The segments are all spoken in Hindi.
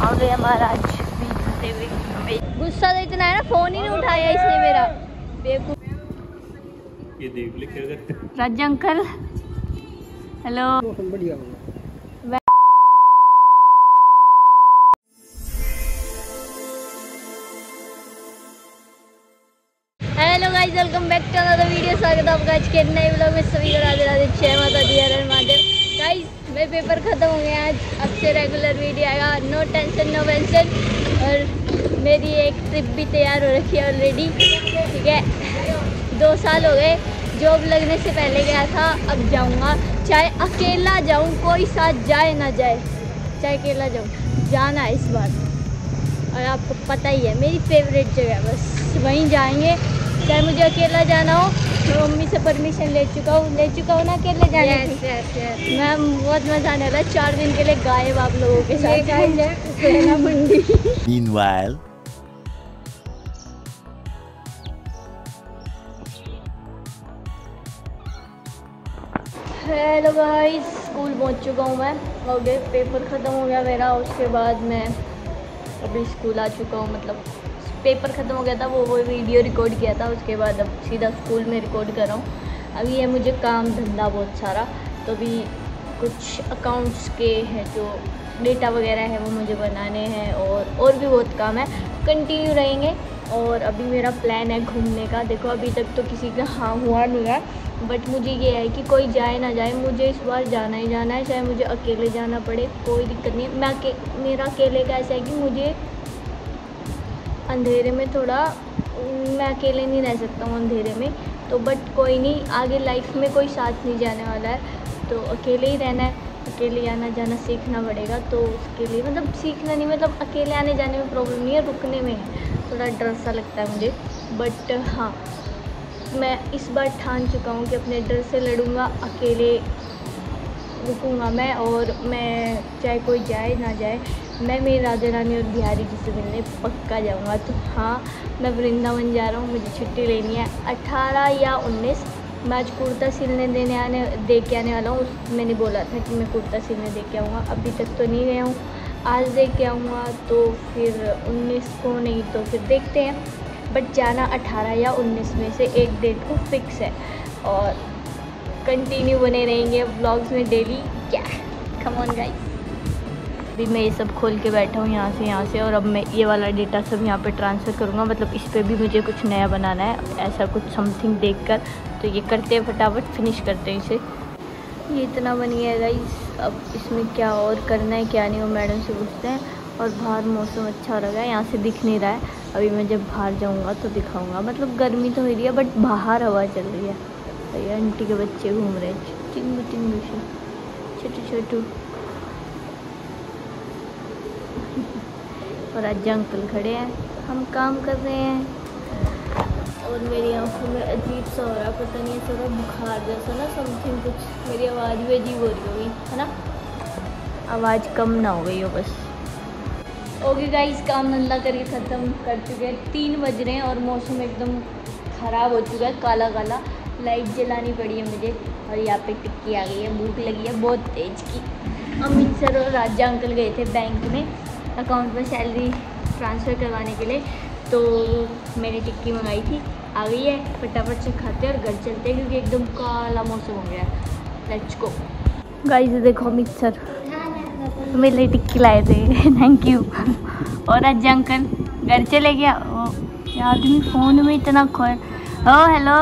आ गए महाराज भी हुए। गुस्सा तो इतना है ना, फोन ही नहीं उठाया इसने मेरा, बेवकूफ। ये देख ले क्या करते हैं राजा अंकल, हेलो। बढ़िया। Hello guys, welcome back to another video. स्वागत है आपका आज के नए व्लॉग में। सभी को राधे राधे, जय माता दी, हर हर महादेव। गाइस मेरे पेपर खत्म हो गए आज, अब से रेगुलर वीडियो आएगा, नो टेंशन नो वेंशन। और मेरी एक ट्रिप भी तैयार हो रखी है ऑलरेडी, ठीक है। 2 साल हो गए, जॉब लगने से पहले गया था, अब जाऊँगा। चाहे अकेला जाऊँ, कोई साथ जाए ना जाए, चाहे अकेला जाऊँ, जाना है इस बार। और आपको पता ही है मेरी फेवरेट जगह, बस वहीं जाएंगे। चाहे मुझे अकेला जाना हो, मैं मम्मी से परमिशन ले चुका हूँ ना अकेले जाने की। मैम बहुत मज़ा आने वाला, 4 दिन के लिए गायब आप लोगों के साथ। Meanwhile, हेलो गाइस, स्कूल पहुँच चुका हूँ मैं। ओके, पेपर ख़त्म हो गया मेरा, उसके बाद मैं अभी स्कूल आ चुका हूँ। मतलब पेपर ख़त्म हो गया था, वो वीडियो रिकॉर्ड किया था, उसके बाद अब सीधा स्कूल में रिकॉर्ड कर रहा हूँ। अभी है मुझे काम धंधा बहुत सारा, तो अभी कुछ अकाउंट्स के हैं जो डेटा वगैरह है वो मुझे बनाने हैं, और भी बहुत काम है, कंटिन्यू रहेंगे। और अभी मेरा प्लान है घूमने का। देखो अभी तक तो किसी का हाँ हुआ नहीं है, बट मुझे ये है कि कोई जाए ना जाए, मुझे इस बार जाना ही जाना है, चाहे मुझे अकेले जाना पड़े, कोई दिक्कत नहीं है। मेरा अकेले का ऐसा है कि मुझे अंधेरे में थोड़ा, मैं अकेले नहीं रह सकता हूँ अंधेरे में, तो बट कोई नहीं, आगे लाइफ में कोई साथ नहीं जाने वाला है, तो अकेले ही रहना है। अकेले आना जाना सीखना पड़ेगा, तो उसके लिए मतलब सीखना नहीं, मतलब अकेले आने जाने में प्रॉब्लम नहीं है, रुकने में थोड़ा डर सा लगता है मुझे। बट हाँ, मैं इस बार ठान चुका हूँ कि अपने डर से लड़ूंगा, अकेले रुकूंगा मैं। और मैं चाहे कोई जाए ना जाए, मैं मेरी राधा रानी और बिहारी जी से मिलने पक्का जाऊंगा। तो हाँ, मैं वृंदावन जा रहा हूँ, मुझे छुट्टी लेनी है 18 या 19। मैं आज कुर्ता सिलने दे के आने वाला हूँ। मैंने बोला था कि मैं कुर्ता सिलने दे के आऊँगा, अभी तक तो नहीं गया हूँ, आज दे के आऊँगा, तो फिर 19 को, नहीं तो फिर देखते हैं। बट जाना 18 या 19 में से एक डेट को फिक्स है, और कंटिन्यू बने रहेंगे व्लॉग्स में डेली। क्या कम ऑन गाइस। अभी मैं ये सब खोल के बैठा हूँ यहाँ से, और अब मैं ये वाला डेटा सब यहाँ पे ट्रांसफ़र करूँगा। मतलब इस पर भी मुझे कुछ नया बनाना है, ऐसा कुछ समथिंग देखकर। तो ये करते हैं, फटाफट फिनिश करते हैं इसे। ये इतना बन गया है गाइस, अब इसमें क्या और करना है क्या नहीं, वो मैडम से पूछते हैं। और बाहर मौसम अच्छा हो रहा है, यहाँ से दिख नहीं रहा है। अभी मैं जब बाहर जाऊँगा तो दिखाऊँगा। मतलब गर्मी तो हो रही है, बट बाहर हवा चल रही है। ये आंटी के बच्चे घूम रहे हैं, टिंगू से छोटू। और आज अंकल खड़े हैं, हम काम कर रहे हैं। और मेरी आंखों में अजीब सा हो रहा है, पता नहीं ऐसा बुखार जैसा ना, समथिंग कुछ। मेरी आवाज़ भी अजीब हो रही होगी, है ना, आवाज़ कम ना हो गई हो बस। ओके गाइस, काम धंधा करके ख़त्म कर चुके हैं, 3 बज रहे हैं, और मौसम एकदम ख़राब हो चुका है, काला काला। लाइट जलानी पड़ी है मुझे, और यहाँ पे टिक्की आ गई है, भूख लगी है बहुत तेज़ की। अमित सर और राजा अंकल गए थे बैंक में अकाउंट में सैलरी ट्रांसफ़र करवाने के लिए, तो मैंने टिक्की मंगाई थी, आ गई है। फटाफट से खाते हैं और घर चलते हैं, क्योंकि एकदम काला मौसम हो गया है। Let's go guys. देखो अमित सर मेरे लिए टिक्की लाए थे, थैंक यू। और राजा अंकल घर चले गया। ये आदमी फ़ोन में इतना खोए। ओ हेलो,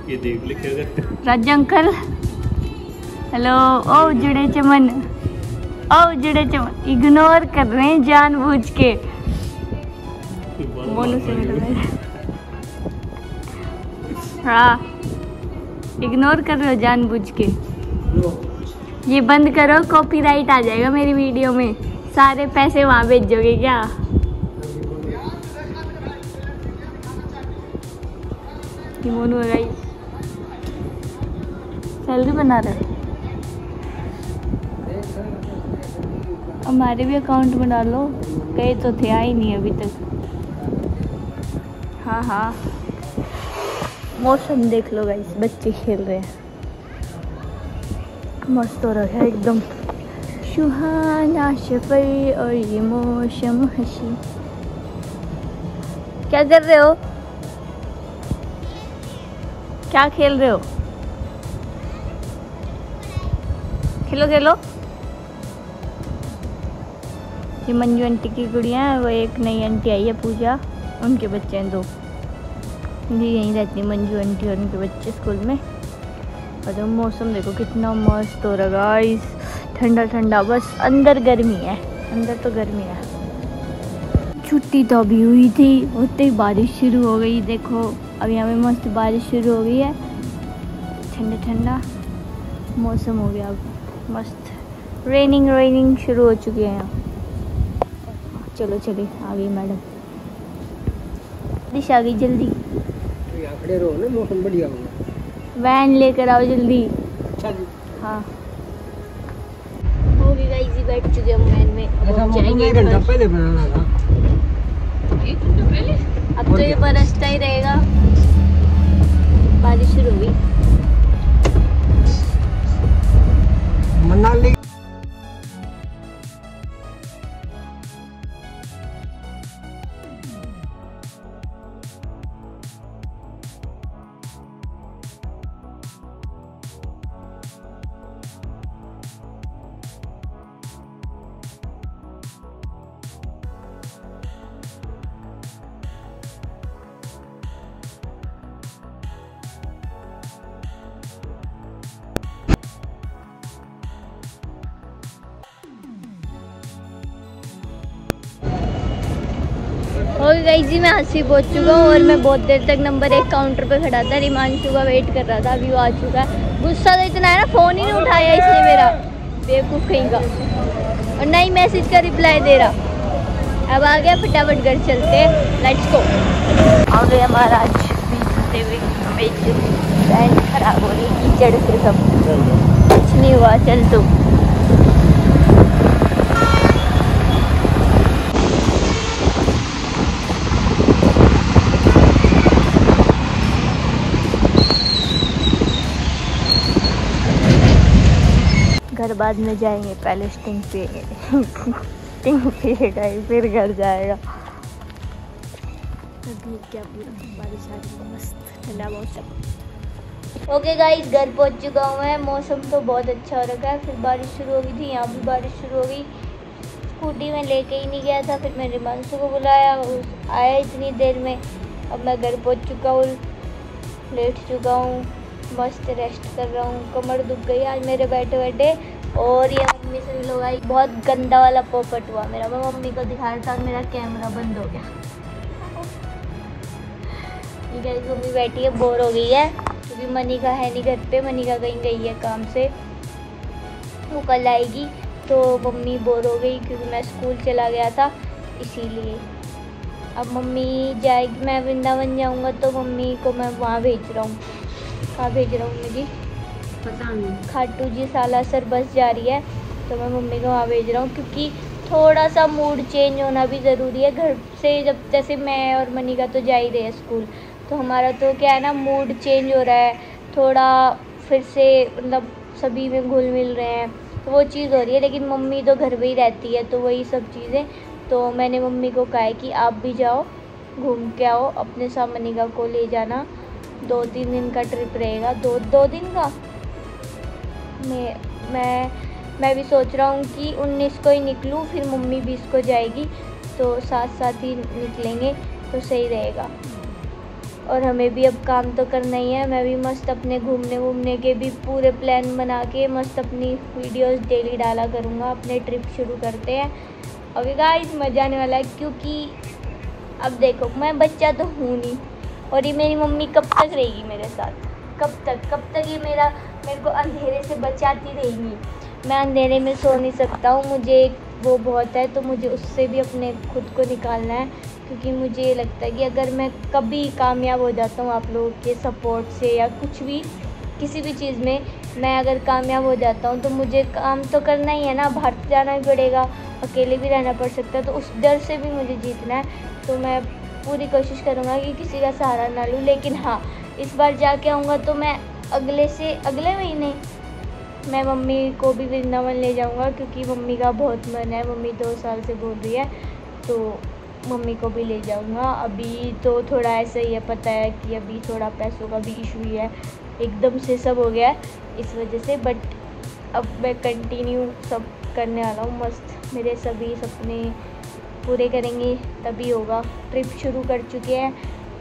ये देख ले क्या करते हैं राजा अंकल, हेलो। ओ जुड़े चमन, इग्नोर कर रहे हैं जानबूझ के। मोनू से मिल रहे हैं, हाँ, इग्नोर कर रहे हो जानबूझ के। ये बंद करो, कॉपीराइट आ जाएगा मेरी वीडियो में, सारे पैसे वहाँ भेजोगे क्या? मोनू है गाइस, सैलरी बना रहे। हमारे भी अकाउंट बना लो, गए तो थे, आई नहीं अभी तक। हाँ, मौसम देख लो गाइस, बच्चे खेल रहे हैं, मस्त हो रहा है एकदम। सुहाना सफर और ये मौसम हसी। क्या कर रहे हो? क्या खेल रहे हो? खेलो खेलो। ये मंजू आंटी की गुड़िया है, वो एक नई आंटी आई है पूजा, उनके बच्चे हैं 2। जी यहीं रहती है मंजू आंटी और उनके बच्चे स्कूल में। और तो मौसम देखो कितना मस्त हो रहा गाइस, ठंडा ठंडा। बस अंदर गर्मी है, अंदर तो गर्मी है। छुट्टी तो अभी हुई थी, होते ही बारिश शुरू हो गई। देखो अब यहाँ पे मस्त बारिश शुरू हो गई है, ठंडा ठंडा मौसम हो गया। अब मस्त रेनिंग शुरू हो चुकी है यहाँ। चलो चलिए आ गई मैडम, बारिश आ गई। जल्दी खड़े रहो ना, मौसम बढ़िया होगा। वैन लेकर आओ जल्दी। अच्छा जी। हाँ हो गई गाइस, जी बैठ चुके हम वैन में। अब जाएंगे एक घंटा पहले बनाना था। एक घंटा पहले? अब तो ये बरसता ही रहेगा, बारिश शुरू हुई। मनाली और गाइस जी मैं हंसी पहुंच चुका हूँ और मैं बहुत देर तक नंबर 1 काउंटर पे खड़ा था। रिमांशु का वेट कर रहा था, अभी वो आ चुका है। गुस्सा तो इतना है ना, फ़ोन ही नहीं उठाया इसने मेरा, बेवकूफ़ कहीं का, और ना ही मैसेज का रिप्लाई दे रहा। अब आ गया, फटाफट घर चलते हैं, लेट्स गो। आ गए हमारा आज बीते हुए बैंड खराब हो रही कीचड़ से, सब कुछ नहीं हुआ। चल तो घर बाद में जाएंगे पहले स्टिंग पे फिर घर जाएगा। क्या पूरा बारिश आ रही है, मस्त ठंडा मौसम। ओके गाइस घर पहुंच चुका हूँ मैं। मौसम तो बहुत अच्छा हो रखा है, फिर बारिश शुरू हो गई थी, यहाँ भी बारिश शुरू हो गई। स्कूटी में लेके ही नहीं गया था, फिर मैंने रिमांशु को बुलाया, आया इतनी देर में। अब मैं घर पहुँच चुका हूँ, लेट चुका हूँ, मस्त रेस्ट कर रहा हूँ। कमर दुख गई आज मेरे बैठे बैठे। और ये मम्मी से मिलो भाई, बहुत गंदा वाला पोपट हुआ मेरा। मैं मम्मी को दिखा रहा था, मेरा कैमरा बंद हो गया। ये मम्मी बैठी है, बोर हो गई है क्योंकि मनिका है नहीं घर पे, मनिका कहीं गई है काम से, वो कल आएगी। तो मम्मी बोर हो गई क्योंकि मैं स्कूल चला गया था, इसीलिए। अब मम्मी जाएगी, मैं वृंदावन जाऊंगा तो मम्मी को मैं वहाँ भेज रहा हूँ। कहाँ भेज रहा हूँ मेरी पता नहीं, खाटू जी सालासर बस जा रही है, तो मैं मम्मी को वहाँ भेज रहा हूँ क्योंकि थोड़ा सा मूड चेंज होना भी ज़रूरी है। घर से जब जैसे मैं और मनिका तो जा ही रहे हैं स्कूल, तो हमारा तो क्या है ना, मूड चेंज हो रहा है थोड़ा, फिर से मतलब सभी में घुल मिल रहे हैं, तो वो चीज़ हो रही है। लेकिन मम्मी तो घर में ही रहती है, तो वही सब चीज़ें। तो मैंने मम्मी को कहा है कि आप भी जाओ, घूम के आओ, अपने साथ मनिका को ले जाना। 2-3 दिन का ट्रिप रहेगा, दो दिन का। मैं भी सोच रहा हूँ कि 19 को ही निकलूँ, फिर मम्मी 20 को जाएगी, तो साथ साथ ही निकलेंगे तो सही रहेगा। और हमें भी अब काम तो करना ही है। मैं भी मस्त अपने घूमने के भी पूरे प्लान बना के मस्त अपनी वीडियोस डेली डाला करूँगा। अपने ट्रिप शुरू करते हैं। ओके गाइस, मज़ा आने वाला है क्योंकि अब देखो मैं बच्चा तो हूँ नहीं, और ये मेरी मम्मी कब तक रहेगी मेरे साथ, कब तक ये मेरे को अंधेरे से बचाती रहेगी। मैं अंधेरे में सो नहीं सकता हूँ, मुझे वो बहुत है, तो मुझे उससे भी अपने खुद को निकालना है। क्योंकि मुझे ये लगता है कि अगर मैं कभी कामयाब हो जाता हूँ आप लोगों के सपोर्ट से या कुछ भी, किसी भी चीज़ में मैं अगर कामयाब हो जाता हूँ, तो मुझे काम तो करना ही है ना, बाहर जाना ही पड़ेगा, अकेले भी रहना पड़ सकता है, तो उस डर से भी मुझे जीतना है। तो मैं पूरी कोशिश करूँगा कि किसी का सहारा ना लूँ। लेकिन हाँ, इस बार जाके आऊँगा तो मैं अगले महीने मैं मम्मी को भी वृंदावन ले जाऊंगा क्योंकि मम्मी का बहुत मन है। मम्मी 2 साल से बोल रही है, तो मम्मी को भी ले जाऊंगा। अभी तो थोड़ा ऐसा ही है, पता है कि अभी थोड़ा पैसों का भी इशू ही है, एकदम से सब हो गया है इस वजह से। बट अब मैं कंटिन्यू सब करने वाला हूँ मस्त। मेरे सभी सपने पूरे करेंगे तभी होगा। ट्रिप शुरू कर चुके हैं,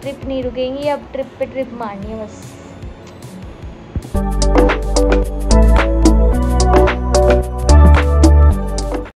ट्रिप नहीं रुकेंगी, अब ट्रिप पे ट्रिप मारनी है बस।